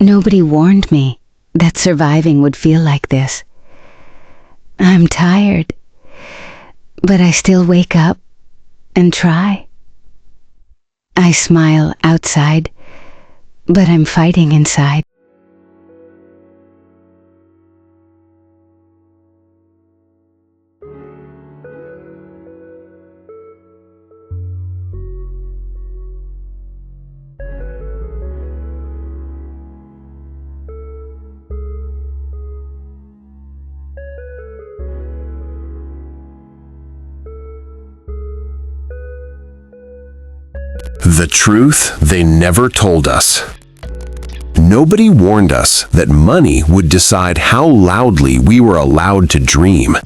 Nobody warned me that surviving would feel like this. I'm tired, but I still wake up and try. I smile outside, but I'm fighting inside. The truth they never told us. Nobody warned us that money would decide how loudly we were allowed to dream.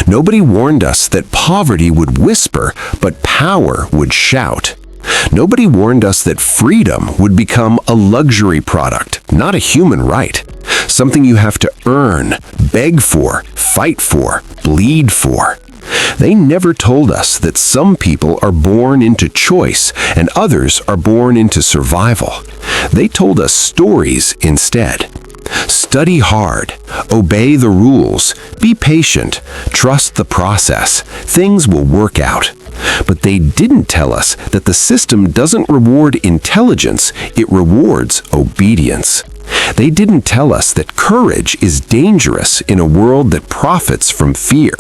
Nobody warned us that poverty would whisper, but power would shout. Nobody warned us that freedom would become a luxury product, not a human right. Something you have to earn, beg for, fight for, bleed for. They never told us that some people are born into choice and others are born into survival. They told us stories instead. Study hard, obey the rules, be patient, trust the process. Things will work out. But they didn't tell us that the system doesn't reward intelligence, it rewards obedience. They didn't tell us that courage is dangerous in a world that profits from fear.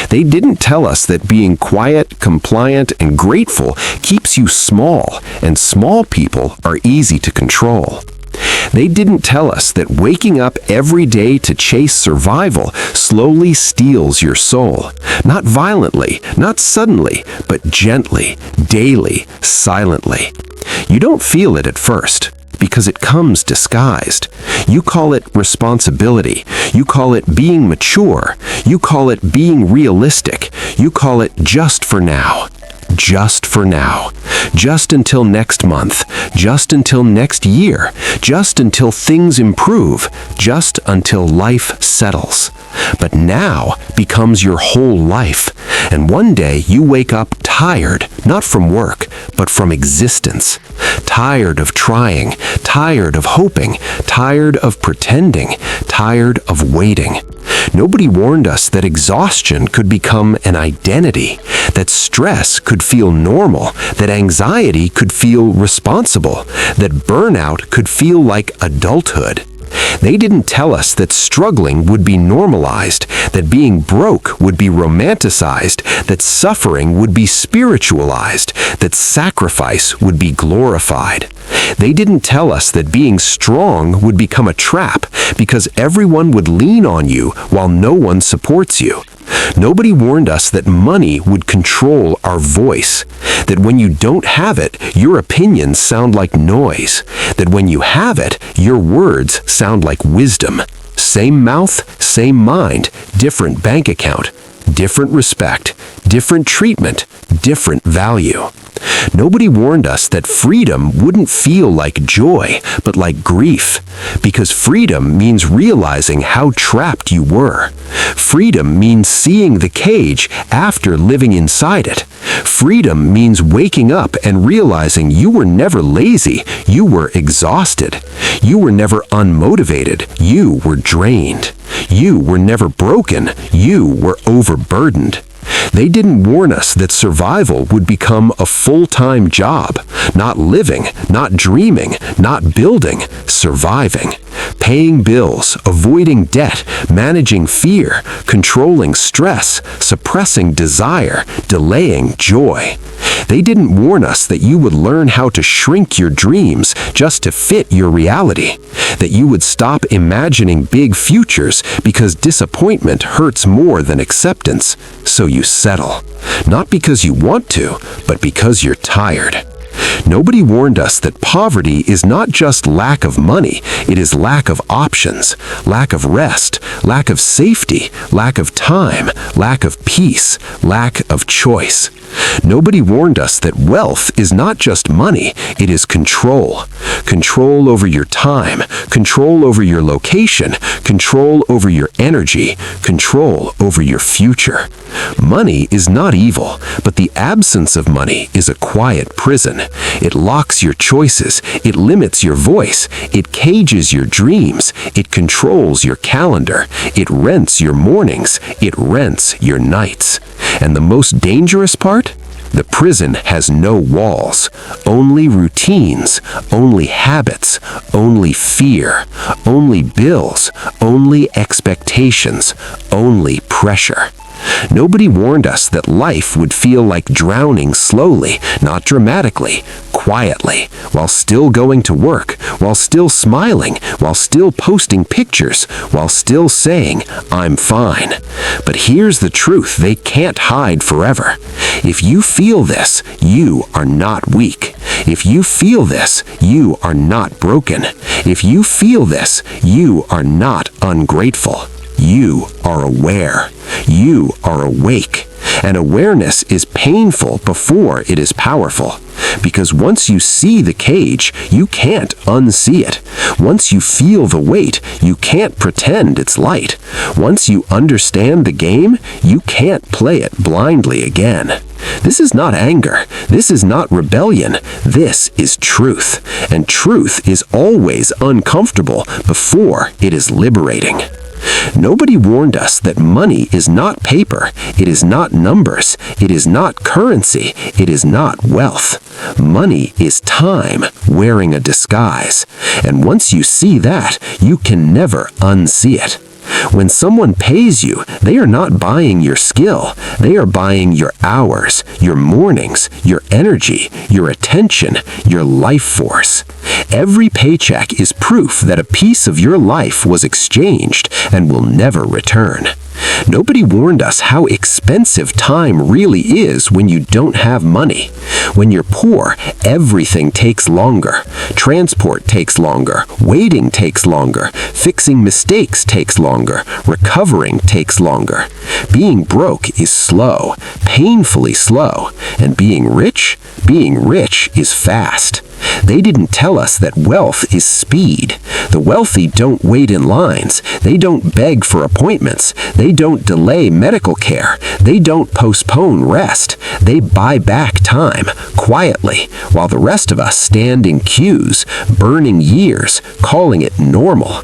They didn't tell us that being quiet, compliant, and grateful keeps you small, and small people are easy to control. They didn't tell us that waking up every day to chase survival slowly steals your soul. Not violently, not suddenly, but gently, daily, silently. You don't feel it at first, because it comes disguised. You call it responsibility. You call it being mature. You call it being realistic. You call it just for now. Just for now. Just until next month. Just until next year. Just until things improve. Just until life settles. But now becomes your whole life. And one day you wake up tired, not from work, but from existence. Tired of trying, tired of hoping, tired of pretending, tired of waiting. Nobody warned us that exhaustion could become an identity, that stress could feel normal, that anxiety could feel responsible, that burnout could feel like adulthood. They didn't tell us that struggling would be normalized, that being broke would be romanticized, that suffering would be spiritualized, that sacrifice would be glorified. They didn't tell us that being strong would become a trap because everyone would lean on you while no one supports you. Nobody warned us that money would control our voice, that when you don't have it, your opinions sound like noise, that when you have it, your words sound like wisdom. Same mouth, same mind, different bank account, different respect, different treatment, different value. Nobody warned us that freedom wouldn't feel like joy, but like grief, because freedom means realizing how trapped you were. Freedom means seeing the cage after living inside it. Freedom means waking up and realizing you were never lazy, you were exhausted. You were never unmotivated, you were drained. You were never broken, you were overburdened. They didn't warn us that survival would become a full-time job, not living, not dreaming, not building, surviving. Paying bills, avoiding debt, managing fear, controlling stress, suppressing desire, delaying joy. They didn't warn us that you would learn how to shrink your dreams just to fit your reality, that you would stop imagining big futures because disappointment hurts more than acceptance, so you settle. Not because you want to, but because you're tired. Nobody warned us that poverty is not just lack of money, it is lack of options, lack of rest, lack of safety, lack of time, lack of peace, lack of choice. Nobody warned us that wealth is not just money, it is control. Control over your time, control over your location, control over your energy, control over your future. Money is not evil, but the absence of money is a quiet prison. It locks your choices. It limits your voice. It cages your dreams. It controls your calendar. It rents your mornings. It rents your nights. And the most dangerous part? The prison has no walls, only routines, only habits, only fear, only bills, only expectations, only pressure. Nobody warned us that life would feel like drowning slowly, not dramatically, quietly, while still going to work, while still smiling, while still posting pictures, while still saying, "I'm fine." But here's the truth they can't hide forever. If you feel this, you are not weak. If you feel this, you are not broken. If you feel this, you are not ungrateful. You are aware. You are awake. And awareness is painful before it is powerful. Because once you see the cage, you can't unsee it. Once you feel the weight, you can't pretend it's light. Once you understand the game, you can't play it blindly again. This is not anger. This is not rebellion. This is truth. And truth is always uncomfortable before it is liberating. Nobody warned us that money is not paper, it is not numbers, it is not currency, it is not wealth. Money is time wearing a disguise. And once you see that, you can never unsee it. When someone pays you, they are not buying your skill. They are buying your hours, your mornings, your energy, your attention, your life force. Every paycheck is proof that a piece of your life was exchanged and will never return. Nobody warned us how expensive time really is when you don't have money. When you're poor, everything takes longer. Transport takes longer. Waiting takes longer. Fixing mistakes takes longer. Recovering takes longer. Being broke is slow, painfully slow. And being rich is fast. They didn't tell us that wealth is speed. The wealthy don't wait in lines. They don't beg for appointments. They don't delay medical care. They don't postpone rest. They buy back time, quietly, while the rest of us stand in queues, burning years, calling it normal.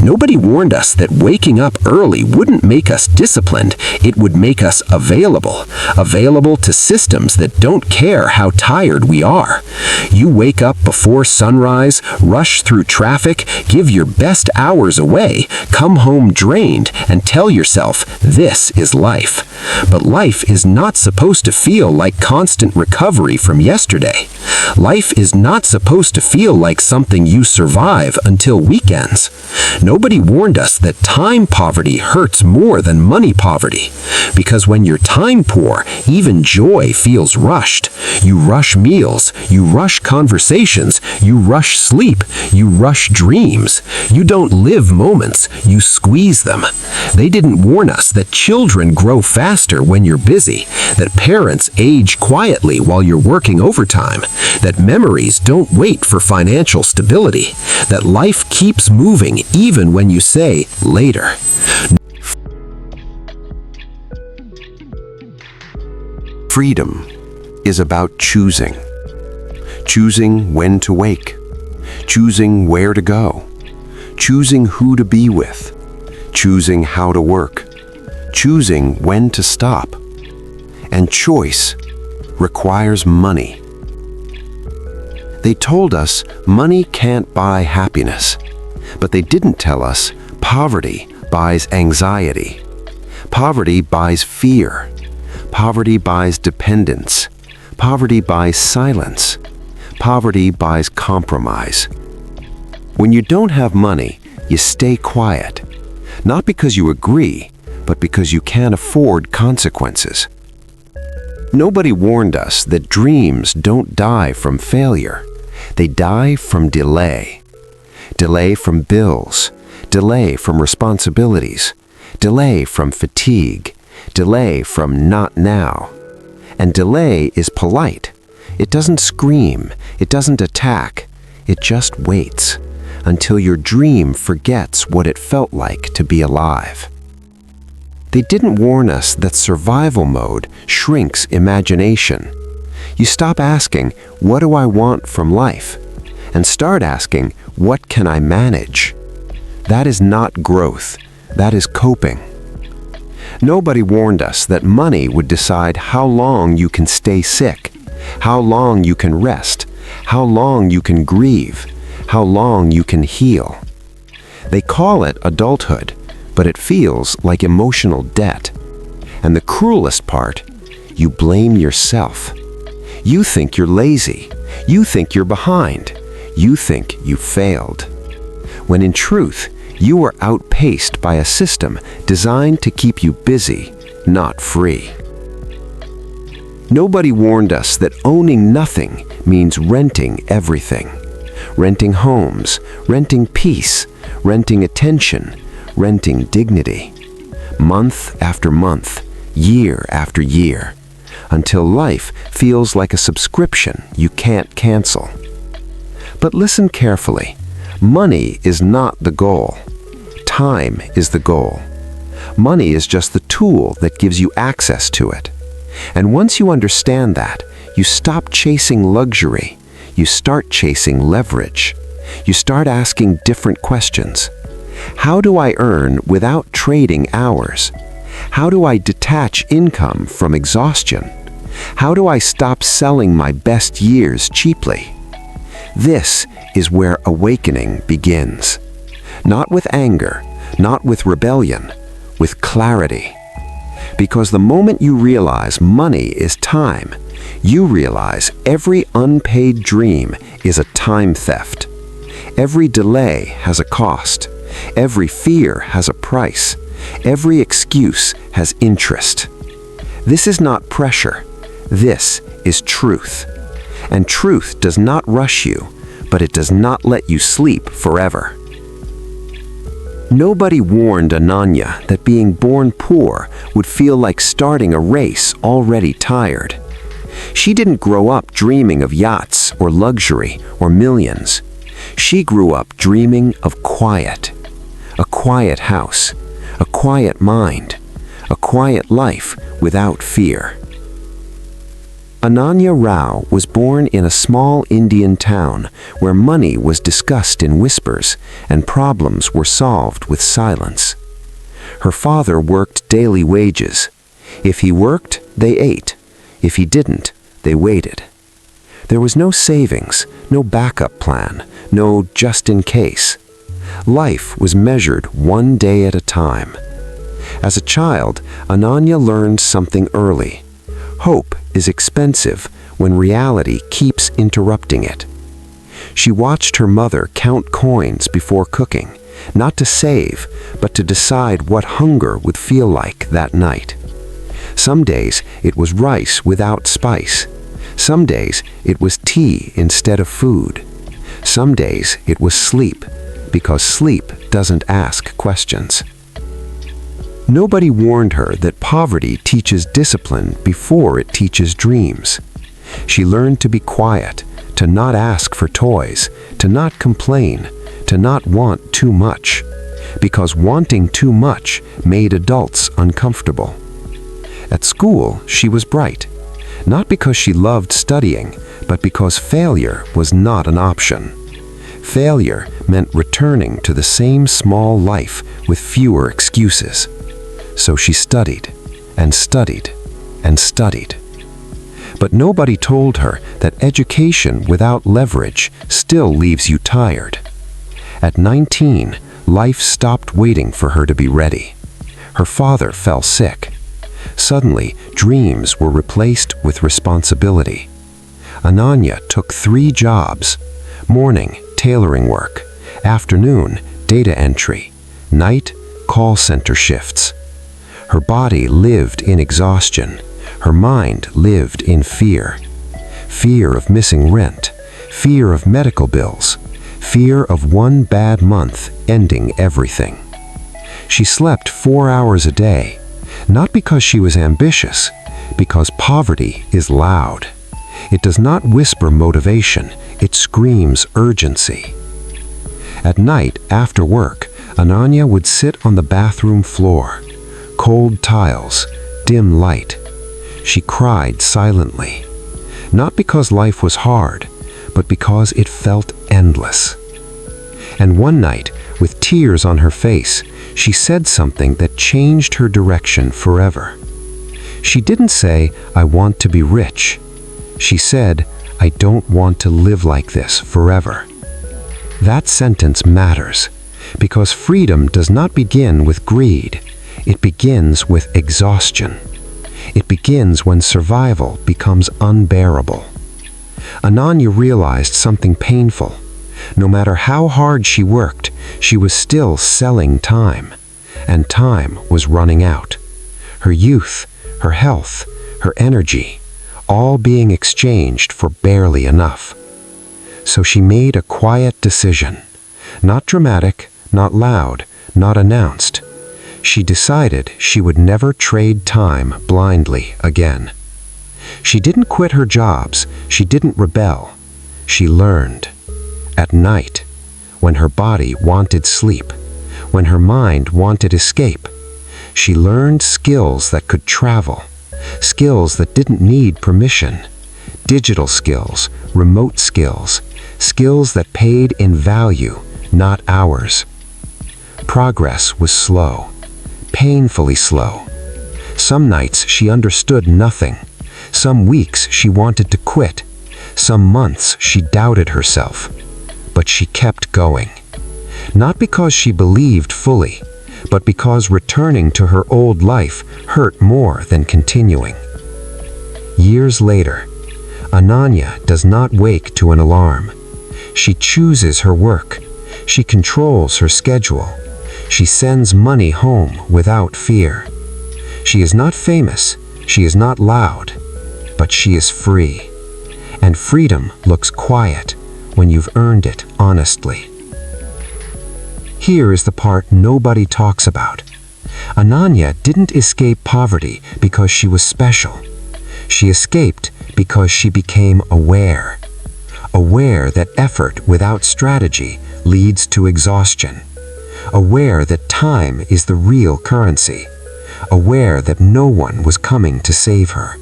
Nobody warned us that waking up early wouldn't make us disciplined, it would make us available. Available to systems that don't care how tired we are. You wake up before sunrise, rush through traffic, give your best hours away, come home drained, and tell yourself, this is life. But life is not supposed to feel like constant recovery from yesterday. Life is not supposed to feel like something you survive until weekends. Nobody warned us that time poverty hurts more than money poverty. Because when you're time poor, even joy feels rushed. You rush meals, you rush conversations, you rush sleep, you rush dreams. You don't live moments, you squeeze them. They didn't warn us that children grow faster when you're busy, that parents age quietly while you're working overtime, that memories don't wait for financial stability, that life keeps moving even when you say later. Freedom is about choosing. Choosing when to wake. Choosing where to go. Choosing who to be with. Choosing how to work. Choosing when to stop. And choice requires money. They told us money can't buy happiness, but they didn't tell us poverty buys anxiety. Poverty buys fear. Poverty buys dependence. Poverty buys silence. Poverty buys compromise. When you don't have money, you stay quiet. Not because you agree, but because you can't afford consequences. Nobody warned us that dreams don't die from failure. They die from delay. Delay from bills. Delay from responsibilities. Delay from fatigue. Delay from not now. And delay is polite. It doesn't scream. It doesn't attack. It just waits until your dream forgets what it felt like to be alive. They didn't warn us that survival mode shrinks imagination. You stop asking, what do I want from life? And start asking, what can I manage? That is not growth. That is coping. Nobody warned us that money would decide how long you can stay sick, how long you can rest, how long you can grieve, how long you can heal. They call it adulthood, but it feels like emotional debt. And the cruelest part, you blame yourself. You think you're lazy. You think you're behind. You think you failed. When in truth, you were outpaced by a system designed to keep you busy, not free. Nobody warned us that owning nothing means renting everything. Renting homes, renting peace, renting attention, renting dignity. Month after month, year after year, until life feels like a subscription you can't cancel. But listen carefully. Money is not the goal. Time is the goal. Money is just the tool that gives you access to it. And once you understand that, you stop chasing luxury. You start chasing leverage. You start asking different questions. How do I earn without trading hours? How do I detach income from exhaustion? How do I stop selling my best years cheaply? This is where awakening begins. Not with anger, not with rebellion, with clarity. Because the moment you realize money is time, you realize every unpaid dream is a time theft. Every delay has a cost. Every fear has a price. Every excuse has interest. This is not pressure. This is truth. And truth does not rush you, but it does not let you sleep forever. Nobody warned Ananya that being born poor would feel like starting a race already tired. She didn't grow up dreaming of yachts or luxury or millions. She grew up dreaming of quiet. A quiet house, a quiet mind, a quiet life without fear. Ananya Rao was born in a small Indian town where money was discussed in whispers and problems were solved with silence. Her father worked daily wages. If he worked, they ate. If he didn't, they waited. There was no savings, no backup plan, no just in case. Life was measured one day at a time. As a child, Ananya learned something early. Hope is expensive when reality keeps interrupting it. She watched her mother count coins before cooking, not to save, but to decide what hunger would feel like that night. Some days it was rice without spice. Some days it was tea instead of food. Some days it was sleep, because sleep doesn't ask questions. Nobody warned her that poverty teaches discipline before it teaches dreams. She learned to be quiet, to not ask for toys, to not complain, to not want too much, because wanting too much made adults uncomfortable. At school, she was bright, not because she loved studying, but because failure was not an option. Failure meant returning to the same small life with fewer excuses. So she studied, and studied, and studied. But nobody told her that education without leverage still leaves you tired. At 19, life stopped waiting for her to be ready. Her father fell sick. Suddenly, dreams were replaced with responsibility. Ananya took 3 jobs: morning, tailoring work; afternoon, data entry; night, call center shifts. Her body lived in exhaustion. Her mind lived in fear. Fear of missing rent, fear of medical bills, fear of one bad month ending everything. She slept 4 hours a day, not because she was ambitious, because poverty is loud. It does not whisper motivation, it screams urgency. At night, after work, Ananya would sit on the bathroom floor. Cold tiles, dim light. She cried silently. Not because life was hard, but because it felt endless. And one night, with tears on her face, she said something that changed her direction forever. She didn't say, "I want to be rich." She said, "I don't want to live like this forever." That sentence matters, because freedom does not begin with greed. It begins with exhaustion. It begins when survival becomes unbearable. Ananya realized something painful. No matter how hard she worked, she was still selling time, and time was running out. Her youth, her health, her energy, all being exchanged for barely enough. So she made a quiet decision. Not dramatic, not loud, not announced. She decided she would never trade time blindly again. She didn't quit her jobs. She didn't rebel. She learned. At night, when her body wanted sleep, when her mind wanted escape, she learned skills that could travel, skills that didn't need permission, digital skills, remote skills, skills that paid in value, not hours. Progress was slow, painfully slow. Some nights she understood nothing. Some weeks she wanted to quit. Some months she doubted herself. But she kept going. Not because she believed fully, but because returning to her old life hurt more than continuing. Years later, Ananya does not wake to an alarm. She chooses her work. She controls her schedule. She sends money home without fear. She is not famous. She is not loud. But she is free. And freedom looks quiet when you've earned it honestly. Here is the part nobody talks about. Ananya didn't escape poverty because she was special. She escaped because she became aware. Aware that effort without strategy leads to exhaustion. Aware that time is the real currency. Aware that no one was coming to save her.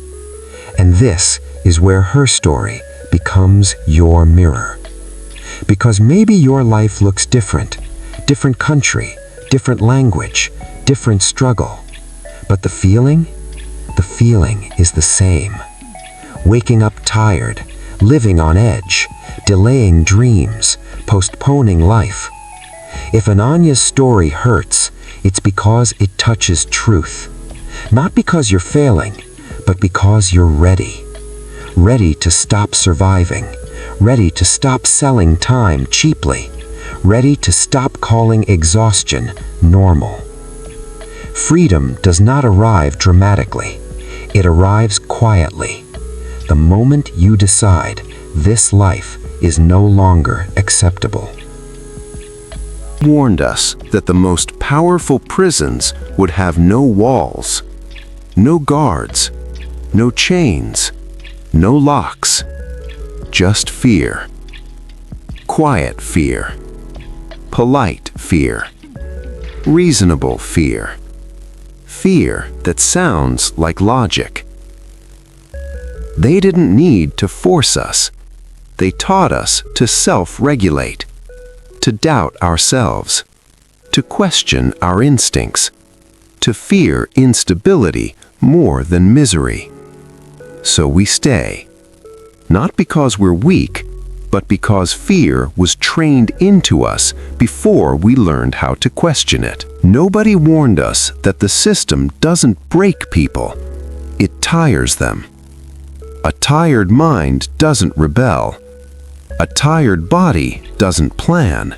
And this is where her story becomes your mirror. Because maybe your life looks different, different country, different language, different struggle. But the feeling is the same. Waking up tired, living on edge, delaying dreams, postponing life. If Ananya's story hurts, it's because it touches truth. Not because you're failing, but because you're ready. Ready to stop surviving. Ready to stop selling time cheaply. Ready to stop calling exhaustion normal. Freedom does not arrive dramatically. It arrives quietly. The moment you decide this life is no longer acceptable. Warned us that the most powerful prisons would have no walls, no guards, no chains, no locks, just fear. Quiet fear, polite fear, reasonable fear, fear that sounds like logic. They didn't need to force us. They taught us to self-regulate, to doubt ourselves, to question our instincts, to fear instability more than misery. So we stay, not because we're weak, but because fear was trained into us before we learned how to question it. Nobody warned us that the system doesn't break people, it tires them. A tired mind doesn't rebel. A tired body doesn't plan.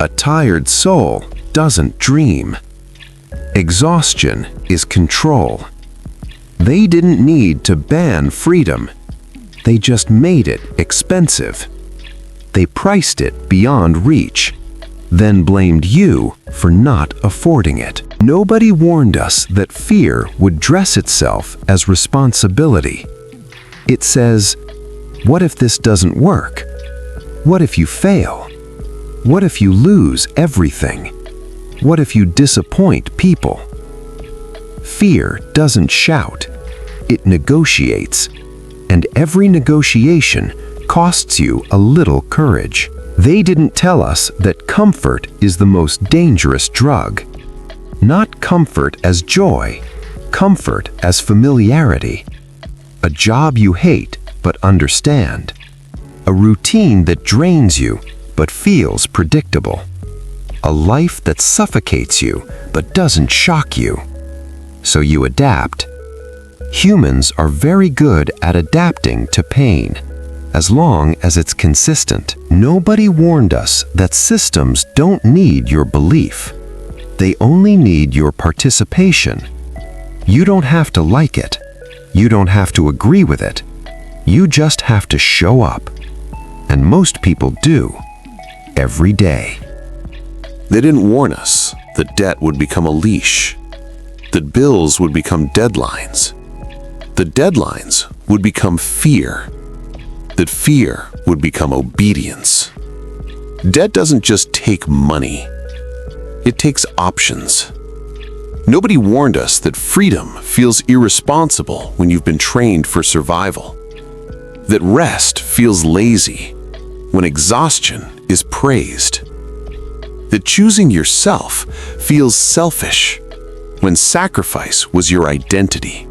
A tired soul doesn't dream. Exhaustion is control. They didn't need to ban freedom. They just made it expensive. They priced it beyond reach, then blamed you for not affording it. Nobody warned us that fear would dress itself as responsibility. It says, what if this doesn't work? What if you fail? What if you lose everything? What if you disappoint people? Fear doesn't shout, it negotiates. and every negotiation costs you a little courage. They didn't tell us that comfort is the most dangerous drug. Not comfort as joy, comfort as familiarity. A job you hate but understand. A routine that drains you but feels predictable. A life that suffocates you but doesn't shock you. So you adapt. Humans are very good at adapting to pain, as long as it's consistent. Nobody warned us that systems don't need your belief. They only need your participation. You don't have to like it. You don't have to agree with it. You just have to show up. And most people do, every day. They didn't warn us that debt would become a leash, that bills would become deadlines, that deadlines would become fear, that fear would become obedience. Debt doesn't just take money, it takes options. Nobody warned us that freedom feels irresponsible when you've been trained for survival, that rest feels lazy when exhaustion is praised, that choosing yourself feels selfish when sacrifice was your identity.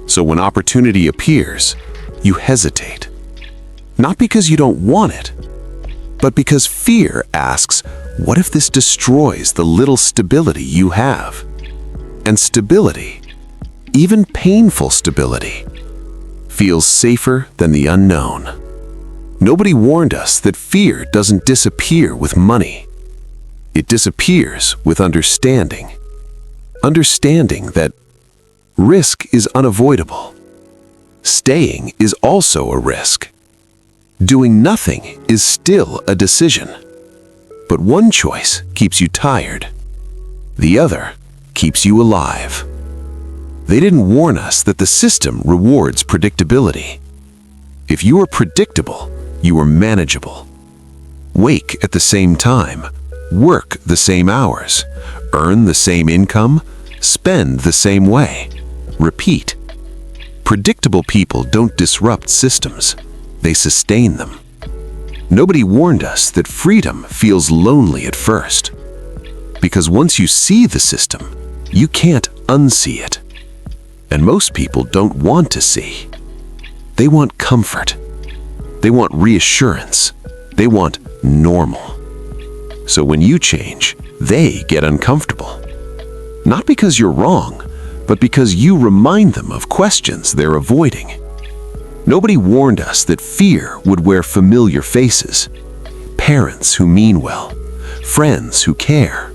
So when opportunity appears, you hesitate. Not because you don't want it, but because fear asks, what if this destroys the little stability you have? And stability, even painful stability, feels safer than the unknown. Nobody warned us that fear doesn't disappear with money. It disappears with understanding. Understanding that risk is unavoidable. Staying is also a risk. Doing nothing is still a decision. But one choice keeps you tired. The other keeps you alive. They didn't warn us that the system rewards predictability. If you are predictable, you are manageable. Wake at the same time, work the same hours, earn the same income, spend the same way. Repeat. Predictable people don't disrupt systems, they sustain them. Nobody warned us that freedom feels lonely at first. Because once you see the system, you can't unsee it. And most people don't want to see. They want comfort. They want reassurance. They want normal. So when you change, they get uncomfortable. Not because you're wrong, but because you remind them of questions they're avoiding. Nobody warned us that fear would wear familiar faces. Parents who mean well, friends who care,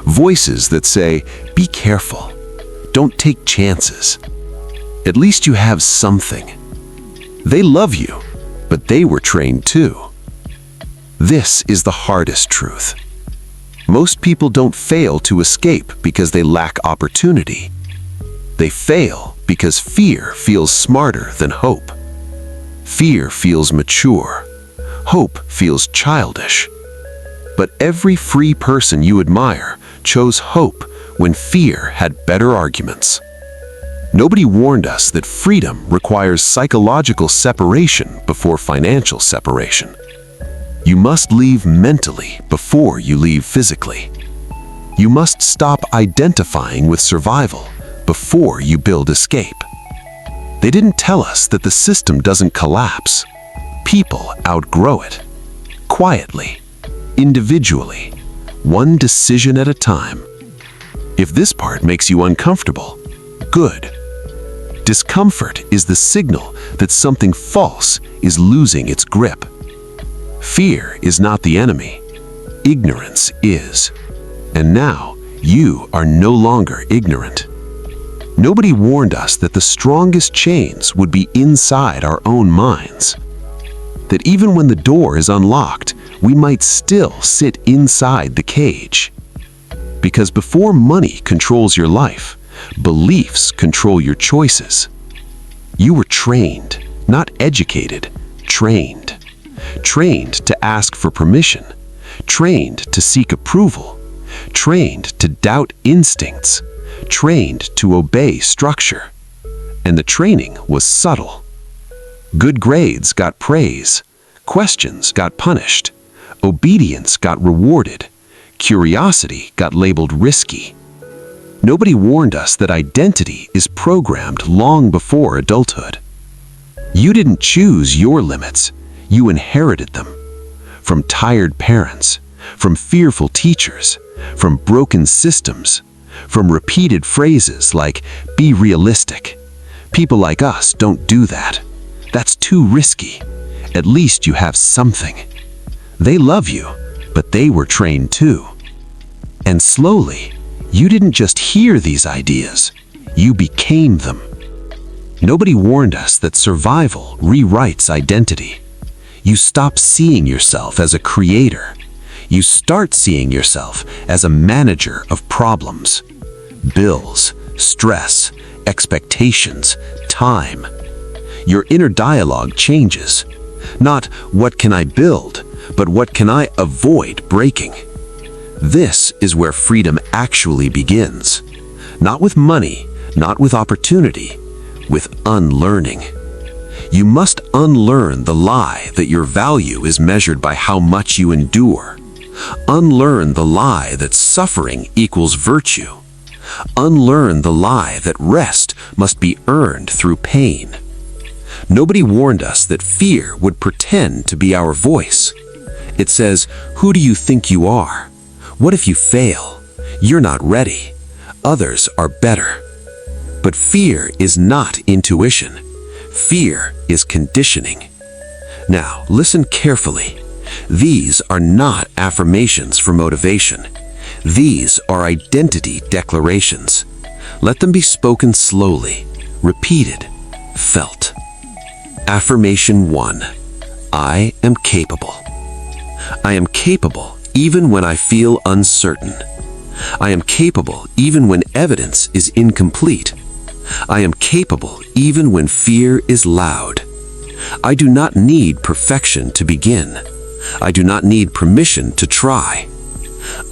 voices that say, be careful, don't take chances. At least you have something. They love you, but they were trained too. This is the hardest truth. Most people don't fail to escape because they lack opportunity. They fail because fear feels smarter than hope. Fear feels mature. Hope feels childish. But every free person you admire chose hope when fear had better arguments. Nobody warned us that freedom requires psychological separation before financial separation. You must leave mentally before you leave physically. You must stop identifying with survival before you build escape. They didn't tell us that the system doesn't collapse. People outgrow it. Quietly, individually, one decision at a time. If this part makes you uncomfortable, good. Discomfort is the signal that something false is losing its grip. Fear is not the enemy. Ignorance is. And now, you are no longer ignorant. Nobody warned us that the strongest chains would be inside our own minds. That even when the door is unlocked, we might still sit inside the cage. Because before money controls your life, beliefs control your choices. You were trained, not educated, trained. Trained to ask for permission, trained to seek approval, trained to doubt instincts, trained to obey structure. And the training was subtle. Good grades got praise. Questions got punished. Obedience got rewarded. Curiosity got labeled risky. Nobody warned us that identity is programmed long before adulthood. You didn't choose your limits, you inherited them. From tired parents, from fearful teachers, from broken systems, from repeated phrases like, "Be realistic." People like us don't do that. That's too risky. At least you have something. They love you, but they were trained too. And slowly, you didn't just hear these ideas, you became them. Nobody warned us that survival rewrites identity. You stop seeing yourself as a creator. You start seeing yourself as a manager of problems. Bills, stress, expectations, time. Your inner dialogue changes. Not what can I build, but what can I avoid breaking? This is where freedom actually begins. Not with money, not with opportunity, with unlearning. You must unlearn the lie that your value is measured by how much you endure. Unlearn the lie that suffering equals virtue. Unlearn the lie that rest must be earned through pain. Nobody warned us that fear would pretend to be our voice. It says, "Who do you think you are? What if you fail? You're not ready. Others are better." But fear is not intuition. Fear is conditioning. Now, listen carefully. These are not affirmations for motivation. These are identity declarations. Let them be spoken slowly, repeated, felt. Affirmation 1. I am capable. I am capable even when I feel uncertain. I am capable even when evidence is incomplete. I am capable even when fear is loud. I do not need perfection to begin. I do not need permission to try.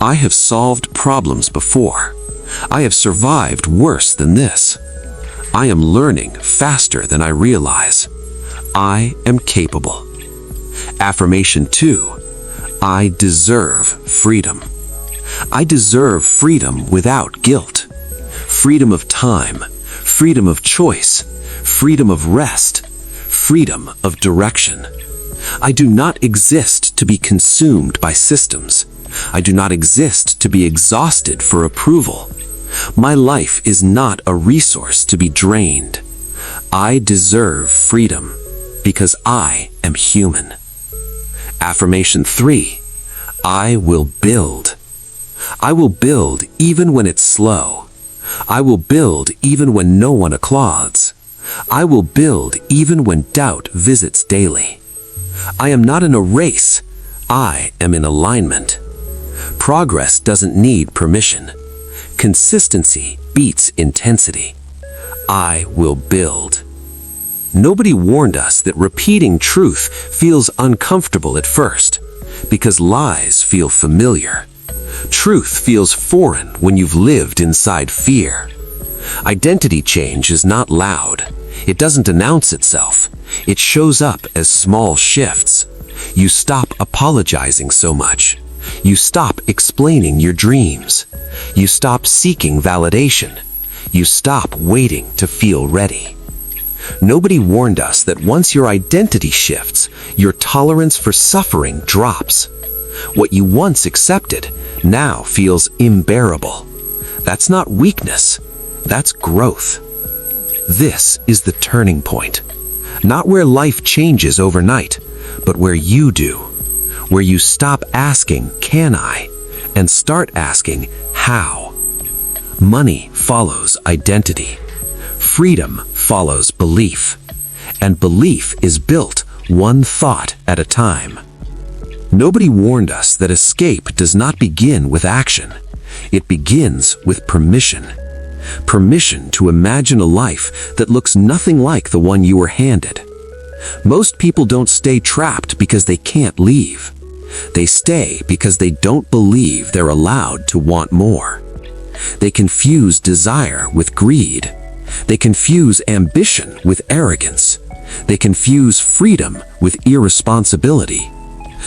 I have solved problems before. I have survived worse than this. I am learning faster than I realize. I am capable. Affirmation 2. I deserve freedom. I deserve freedom without guilt. Freedom of time, freedom of choice, freedom of rest, freedom of direction. I do not exist to be consumed by systems. I do not exist to be exhausted for approval. My life is not a resource to be drained. I deserve freedom because I am human. Affirmation 3. I will build. I will build even when it's slow. I will build even when no one applauds. I will build even when doubt visits daily. I am not in a race. I am in alignment. Progress doesn't need permission. Consistency beats intensity. I will build. Nobody warned us that repeating truth feels uncomfortable at first, because lies feel familiar. Truth feels foreign when you've lived inside fear. Identity change is not loud. It doesn't announce itself. It shows up as small shifts. You stop apologizing so much. You stop explaining your dreams. You stop seeking validation. You stop waiting to feel ready. Nobody warned us that once your identity shifts, your tolerance for suffering drops. What you once accepted now feels unbearable. That's not weakness. That's growth. This is the turning point. Not where life changes overnight, but where you do. Where you stop asking, "Can I?" and start asking, "How?" Money follows identity. Freedom follows belief. And belief is built one thought at a time. Nobody warned us that escape does not begin with action. It begins with permission. Permission to imagine a life that looks nothing like the one you were handed. Most people don't stay trapped because they can't leave. They stay because they don't believe they're allowed to want more. They confuse desire with greed. They confuse ambition with arrogance. They confuse freedom with irresponsibility.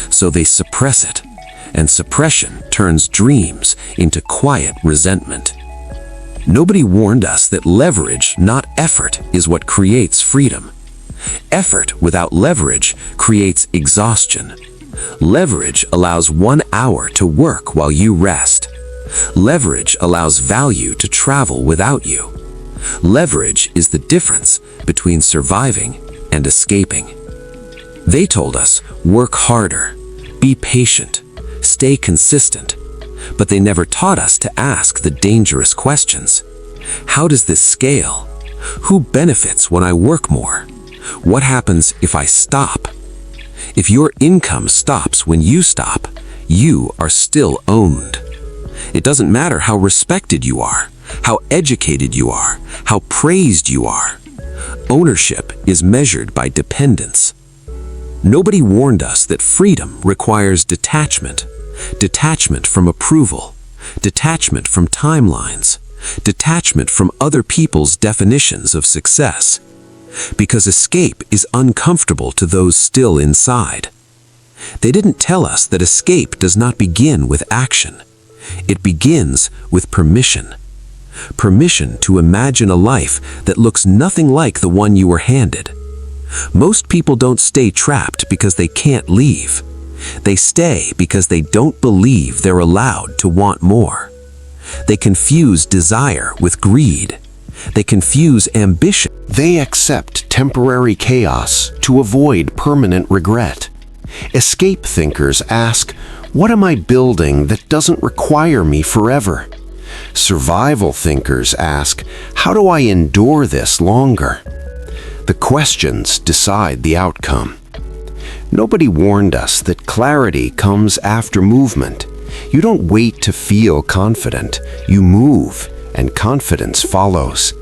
So they suppress it, and suppression turns dreams into quiet resentment. Nobody warned us that leverage, not effort, is what creates freedom. Effort without leverage creates exhaustion. Leverage allows 1 hour to work while you rest. Leverage allows value to travel without you. Leverage is the difference between surviving and escaping. They told us, work harder, be patient, stay consistent, but they never taught us to ask the dangerous questions. How does this scale? Who benefits when I work more? What happens if I stop? If your income stops when you stop, you are still owned. It doesn't matter how respected you are, how educated you are, how praised you are. Ownership is measured by dependence. Nobody warned us that freedom requires detachment. Detachment from approval. Detachment from timelines. Detachment from other people's definitions of success. Because escape is uncomfortable to those still inside. They didn't tell us that escape does not begin with action. It begins with permission. Permission to imagine a life that looks nothing like the one you were handed. Most people don't stay trapped because they can't leave. They stay because they don't believe they're allowed to want more. They confuse desire with greed. They confuse ambition. They accept temporary chaos to avoid permanent regret. Escape thinkers ask, what am I building that doesn't require me forever? Survival thinkers ask, how do I endure this longer? The questions decide the outcome. Nobody warned us that clarity comes after movement. You don't wait to feel confident. You move, and confidence follows.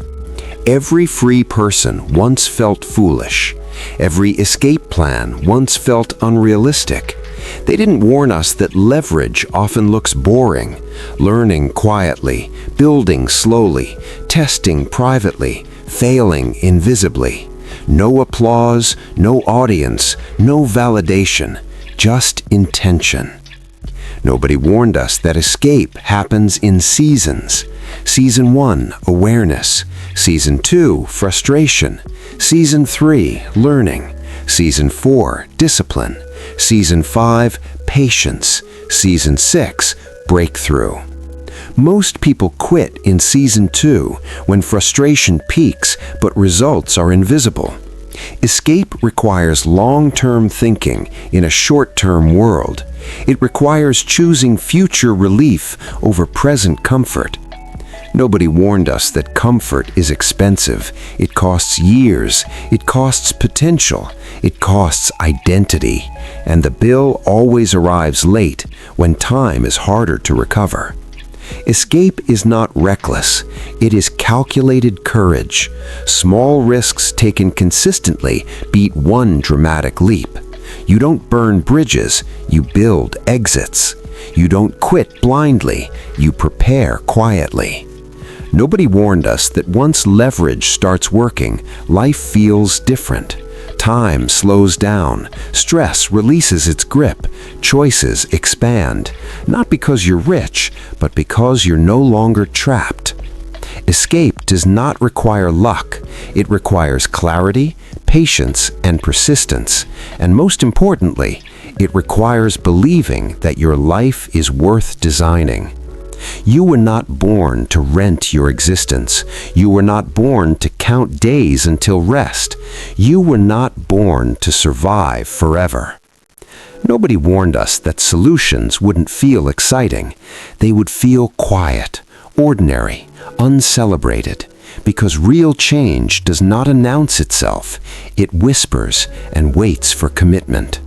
Every free person once felt foolish. Every escape plan once felt unrealistic. They didn't warn us that leverage often looks boring. Learning quietly, building slowly, testing privately, failing invisibly. No applause, no audience, no validation, just intention. Nobody warned us that escape happens in seasons. Season 1, awareness. Season 2, frustration. Season 3, learning. Season 4, discipline. Season 5, patience. Season 6, breakthrough. Most people quit in Season 2 when frustration peaks but results are invisible. Escape requires long-term thinking in a short-term world. It requires choosing future relief over present comfort. Nobody warned us that comfort is expensive. It costs years. It costs potential. It costs identity. And the bill always arrives late when time is harder to recover. Escape is not reckless. It is calculated courage. Small risks taken consistently beat one dramatic leap. You don't burn bridges, you build exits. You don't quit blindly, you prepare quietly. Nobody warned us that once leverage starts working, life feels different. Time slows down, stress releases its grip, choices expand, not because you're rich, but because you're no longer trapped. Escape does not require luck. It requires clarity, patience, and persistence. And most importantly, it requires believing that your life is worth designing. You were not born to rent your existence. You were not born to count days until rest. You were not born to survive forever. Nobody warned us that solutions wouldn't feel exciting. They would feel quiet, ordinary, uncelebrated, because real change does not announce itself. It whispers and waits for commitment.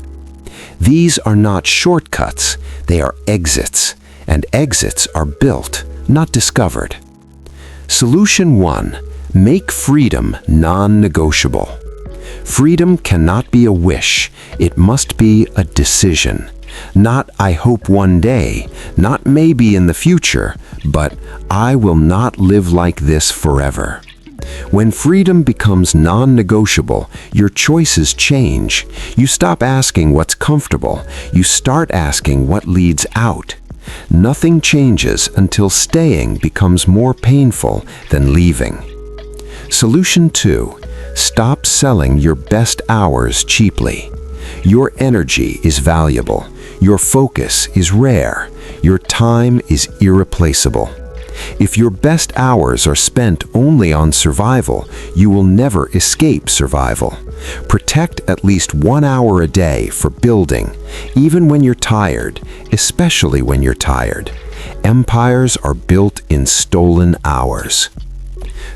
These are not shortcuts, they are exits. And exits are built, not discovered. Solution 1. Make freedom non-negotiable. Freedom cannot be a wish, it must be a decision. Not I hope one day, not maybe in the future, but I will not live like this forever. When freedom becomes non-negotiable, your choices change. You stop asking what's comfortable. You start asking what leads out. Nothing changes until staying becomes more painful than leaving. Solution 2. Stop selling your best hours cheaply. Your energy is valuable. Your focus is rare. Your time is irreplaceable. If your best hours are spent only on survival, you will never escape survival. Protect at least 1 hour a day for building, even when you're tired, especially when you're tired. Empires are built in stolen hours.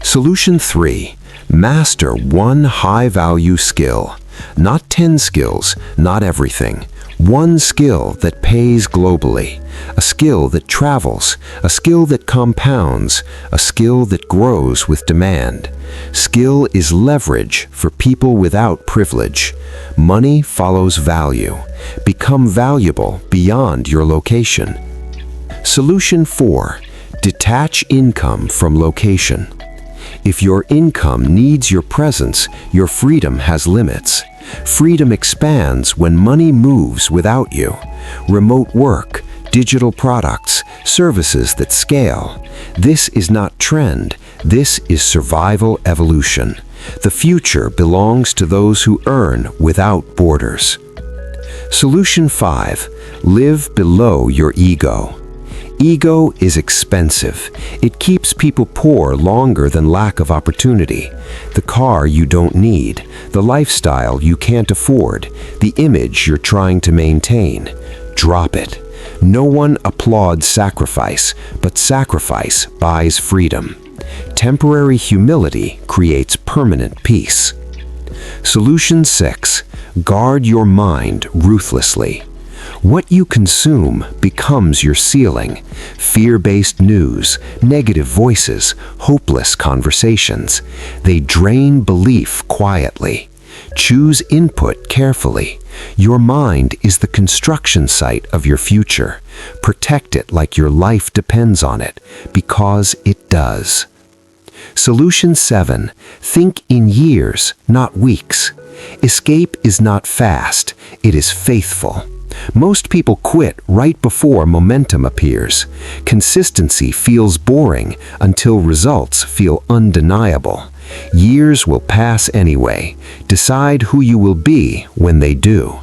Solution 3. Master one high-value skill. Not 10 skills, not everything. One skill that pays globally. A skill that travels. A skill that compounds. A skill that grows with demand. Skill is leverage for people without privilege. Money follows value. Become valuable beyond your location. Solution 4. Detach income from location. If your income needs your presence, your freedom has limits. Freedom expands when money moves without you. Remote work, digital products, services that scale. This is not trend. This is survival evolution. The future belongs to those who earn without borders. Solution 5. Live below your ego. Ego is expensive. It keeps people poor longer than lack of opportunity. The car you don't need, the lifestyle you can't afford, the image you're trying to maintain. Drop it. No one applauds sacrifice, but sacrifice buys freedom. Temporary humility creates permanent peace. Solution 6. Guard your mind ruthlessly. What you consume becomes your ceiling. Fear-based news, negative voices, hopeless conversations. They drain belief quietly. Choose input carefully. Your mind is the construction site of your future. Protect it like your life depends on it, because it does. Solution 7. Think in years, not weeks. Escape is not fast, it is faithful. Most people quit right before momentum appears. Consistency feels boring until results feel undeniable. Years will pass anyway. Decide who you will be when they do.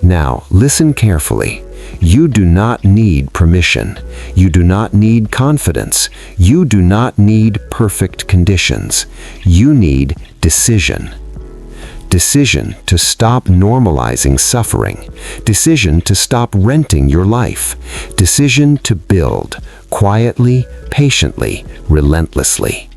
Now, listen carefully. You do not need permission. You do not need confidence. You do not need perfect conditions. You need decision. Decision to stop normalizing suffering. Decision to stop renting your life. Decision to build, quietly, patiently, relentlessly.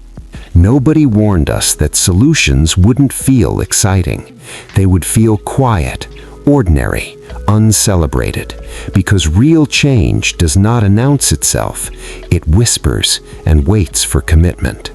Nobody warned us that solutions wouldn't feel exciting. They would feel quiet, ordinary, uncelebrated. Because real change does not announce itself. It whispers and waits for commitment.